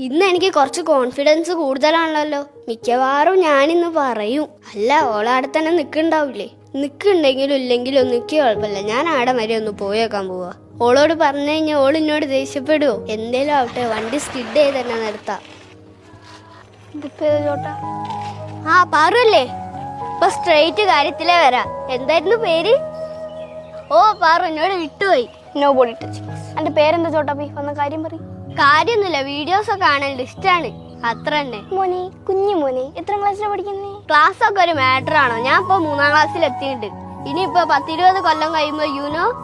ഇന്ന് എനിക്ക് കുറച്ച് കോൺഫിഡൻസ് കൂടുതലാണല്ലോ. മിക്കവാറും ഞാനിന്ന് പറയും. അല്ല, ഓളാടെ തന്നെ നിൽക്കുന്നുണ്ടാവില്ലേ? നിൽക്കുന്നുണ്ടെങ്കിലും ഇല്ലെങ്കിലും എനിക്ക് കുഴപ്പമില്ല. ഞാൻ ആടെ വരെ ഒന്ന് പോയേക്കാൻ പോവാ. ഓളോട് പറഞ്ഞു കഴിഞ്ഞാൽ ഓൾ എന്നോട് ദേഷ്യപ്പെടുവോ? എന്തേലും ആവട്ടെ, വണ്ടി സ്കിഡ് ചെയ്ത് തന്നെ നിർത്താം. ആ പാറുല്ലേ? ഇപ്പൊ സ്ട്രെയിറ്റ് കാര്യത്തിലേ വരാം. എന്തായിരുന്നു പേര്? ഓ പാറു, എന്നോട് വിട്ടുപോയി. No body touching. എന്റെ പേരെന്താ ചോട്ടാപ്പി? വന്ന കാര്യം പറയും. കാര്യൊന്നുമില്ല, വീഡിയോസ് ഒക്കെ കാണാൻ ഇഷ്ടമാണ്, അത്ര തന്നെ. മോനെ, കുഞ്ഞു മോനെ, എത്ര ക്ലാസ്സിലാണ് പഠിക്കുന്നേ? ക്ലാസ് ഒക്കെ ഒരു മാറ്റർ ആണോ? ഞാൻ ഇപ്പൊ 3ാം ക്ലാസ്സിൽ എത്തിയിട്ടുണ്ട്. ഇനിയിപ്പോ 10-20 കൊല്ലം കഴിയുമ്പോ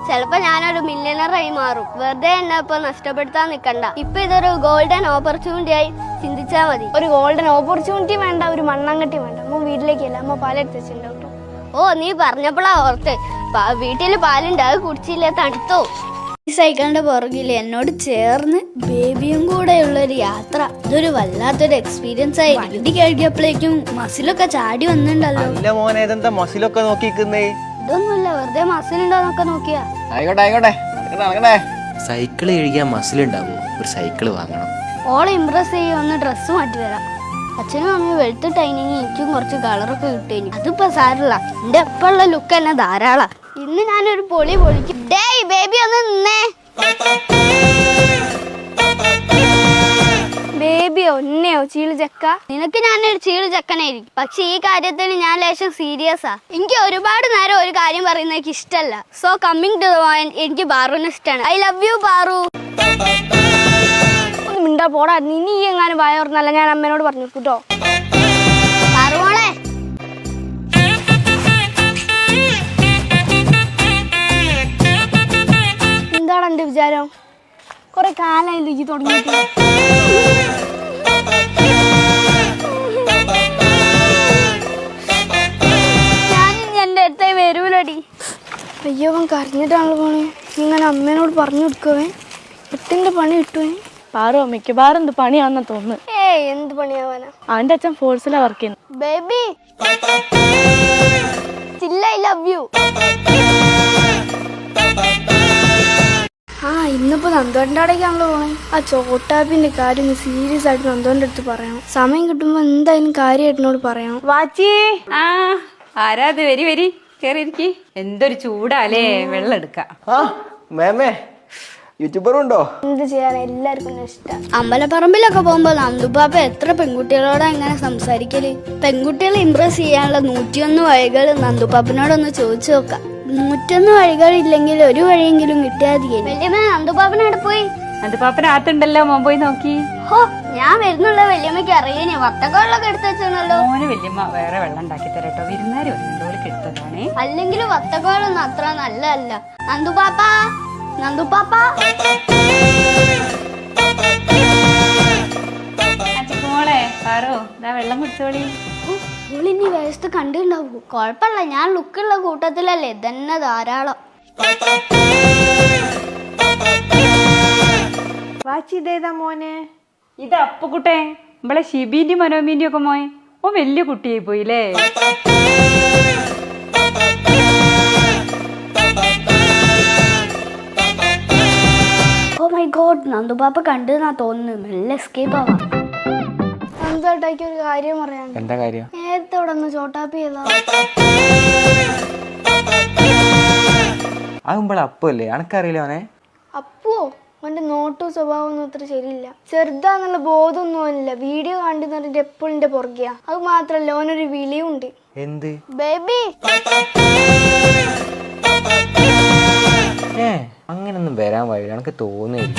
ചിലപ്പോ ഞാനൊരു മില്യണറായി മാറും. വെറുതെ എന്നെ ഇപ്പൊ നഷ്ടപ്പെടുത്താൻ നിക്കണ്ട. ഇപ്പൊ ഇതൊരു ഗോൾഡൻ ഓപ്പർച്യൂണിറ്റി ആയി ചിന്തിച്ചാ മതി. ഒരു ഗോൾഡൻ ഓപ്പർച്യൂണിറ്റി വേണ്ട, ഒരു മണ്ണാങ്കട്ടി വേണ്ട. അമ്മ വീട്ടിലേക്കല്ല, അമ്മ പാലെടുത്ത് വെച്ചിട്ടുണ്ടാവും. ഓ, നീ പറഞ്ഞപ്പോഴാ ഓർത്ത്. വീട്ടില് പാലുണ്ട്, അത് കുടിച്ചില്ല, തണുത്തോ. ഈ സൈക്കിളിന്റെ പുറകില് എന്നോട് ചേർന്ന് ബേബിയും കൂടെയുള്ള ഒരു യാത്ര, ഇതൊരു വല്ലാത്തൊരു എക്സ്പീരിയൻസ് ആയി. വണ്ടി കഴുകിയപ്പോഴേക്കും മസിലൊക്കെ ചാടി വന്നിട്ടുണ്ടല്ലോ. മസിലൊക്കെ നോക്കിക്കുന്നേ? ഇതൊന്നുമില്ല, വെറുതെ മസിലുണ്ടോന്നൊക്കെ നോക്കിയാ. ആയിക്കോട്ടെ. സൈക്കിള് കഴുകിയാൽ മസിലുണ്ടാവോ? ഒരു സൈക്കിള് വാങ്ങണം. ഓളെ ഇംപ്രസ് ചെയ്യാൻ ഒന്ന് ഡ്രസ്സ് മാറ്റി വരാം. അച്ഛനും അമ്മയും വെളുത്തിട്ടായിനെങ്കിൽ എനിക്കും കുറച്ച് കളറൊക്കെ കിട്ടേനി. അതിപ്പോ സാരല്ല, എന്റെ എപ്പോഴുള്ള ലുക്ക് തന്നെ ധാരാളാ. ഇന്ന് ഞാനൊരു പൊളിക്കും. ഡേയ് ബേബി, ഒന്ന് നിന്നേ. ബേബിയോ ഒന്നെയോ ചീള് ചക്ക? നിനക്ക് ഞാനൊരു ചീള് ചക്കനായിരിക്കും, പക്ഷെ ഈ കാര്യത്തിൽ ഞാൻ ലേശം സീരിയസാ. എനിക്ക് ഒരുപാട് നേരം ഒരു കാര്യം പറയുന്നത് എനിക്ക് ഇഷ്ടമല്ല. So coming to the point, എനിക്ക് ബാറുവിനെ ഇഷ്ടമാണ്. I love you Baru. ഒന്ന് മിണ്ടാ പോടാ. നീ എങ്ങാനും വായോർന്നല്ല, ഞാൻ അമ്മേനോട് പറഞ്ഞു കേട്ടോ. ബാറുമോളെ, എന്താണ് എന്റെ വിചാരം? കൊറേ കാലായില്ലേ ഈ തുടങ്ങിയിട്ട്? ഞാൻ എന്റെ അടുത്തേ വരൂലടി. അയ്യോ, അവൻ കരഞ്ഞിട്ടാണല്ലോ പോണേ. ഇങ്ങനെ അമ്മേനോട് പറഞ്ഞു കൊടുക്കുവേ. എട്ടിന്റെ പണി കിട്ടുവേ. പാറോ മിക്കവാറും എന്ത് പണിയാണെന്ന് തോന്നുന്നു. എന്ത് പണിയാവാനാ? അവന്റെ അച്ഛൻ ഫോഴ്സിലാ വർക്ക് ചെയ്യുന്നത്. Baby, still I love you. ഇന്നിപ്പോ നന്ദോന്റെ അവിടേക്കാണല്ലോ പോണേ. ആ ചോട്ടാപ്പിന്റെ കാര്യം ഒന്ന് സീരിയസ് ആയിട്ട് നന്ദോന്റെ അടുത്ത് പറയണം. സമയം കിട്ടുമ്പോ എന്തായാലും കാര്യമായിട്ട് എന്നോട് പറയണം. വാച്ചി, ആരാത്? വരി കേറിയിരിക്കി. എന്തൊരു ചൂടാലേ, വെള്ളം എടുക്കാം. യൂട്യൂബറും ഉണ്ടോ? എന്ത് ചെയ്യാൻ, എല്ലാവർക്കും ഇഷ്ടം. അമ്പലപ്പറമ്പിലൊക്കെ പോകുമ്പോ നന്ദുപാപ്പ എത്ര പെൺകുട്ടികളോടാ എങ്ങനെ സംസാരിക്കല്? പെൺകുട്ടികളെ ഇംപ്രസ് ചെയ്യാനുള്ള 101 വഴികൾ നന്ദുപാപ്പനോടൊന്ന് ചോദിച്ചു നോക്കാം. 101 വഴികളില്ലെങ്കിൽ ഒരു വഴിയെങ്കിലും കിട്ടിയാൽ മതി. വല്യമ്മ, നന്ദുപാപ്പനവിടെ പോയി? നന്ദുപാപ്പനകത്തുണ്ടല്ലോ, മോൻ പോയി നോക്കി. ഹോ, ഞാൻ വരുന്നുള്ള വല്യമ്മക്ക് അറിയാനേ. വത്തക്കോളിലൊക്കെ എടുത്തു വെച്ചല്ലോ. മോന് വല്യമ്മ വേറെ വെള്ളം ഉണ്ടാക്കി തരട്ടോ, വിരുന്നാര് വന്നോളിക്ക് എടുത്തതാണേ. അല്ലെങ്കിൽ വത്തക്കോളൊന്നും അത്ര നല്ലതല്ല. നന്ദുപാപ്പ മോളെ പാറോ, വെള്ളം കുടിച്ചോളി. ഇനി വയസ്സ് കണ്ടിട്ടുണ്ടാവൂ. കൊഴപ്പല്ല, ഞാൻ ലുക്കുള്ള കൂട്ടത്തിലല്ലേ, തന്നെ ധാരാളം. വാച്ചി, ഇതേതാ മോനെ? ഇത് അപ്പുക്കുട്ടെ, നമ്മളെ ഷിബിന്റെ മനോമിന്റെ ഒക്കെ മോൻ. ഓ വലിയ കുട്ടിയായി പോയില്ലേ. ഓ മൈ ഗോഡ്, നന്ദുപാപ്പ കണ്ടെന്നാ തോന്നുന്നു. മെല്ലെ എസ്കേപ്പ് ആവാം. നന്ദോട്ടായിക്ക് ഒരു കാര്യം പറയാൻ. എന്താ കാര്യം? നേരത്തെ ഇവിടെ ഒന്ന് ചോട്ടാപ്പി ചെയ്താ. ആകുമ്പോൾ അപ്പല്ലേ, അനക്കറിയില്ല അവനെ. അപ്പോ അവന്റെ നോട്ടും സ്വഭാവം ഒന്നും അത്ര ശരിയില്ല. ചെറുതാന്നുള്ള ബോധമൊന്നും ഇല്ല. വീഡിയോ കണ്ടു പറഞ്ഞിട്ട് എപ്പോഴും എന്റെ പുറകെയാ. അത് മാത്രല്ല, ഓനൊരു വിളിയുണ്ട്. എന്ത്? ബേബി, അങ്ങനൊന്നും വരാൻ വഴിയില്ല, എനിക്ക് തോന്നുന്നില്ല.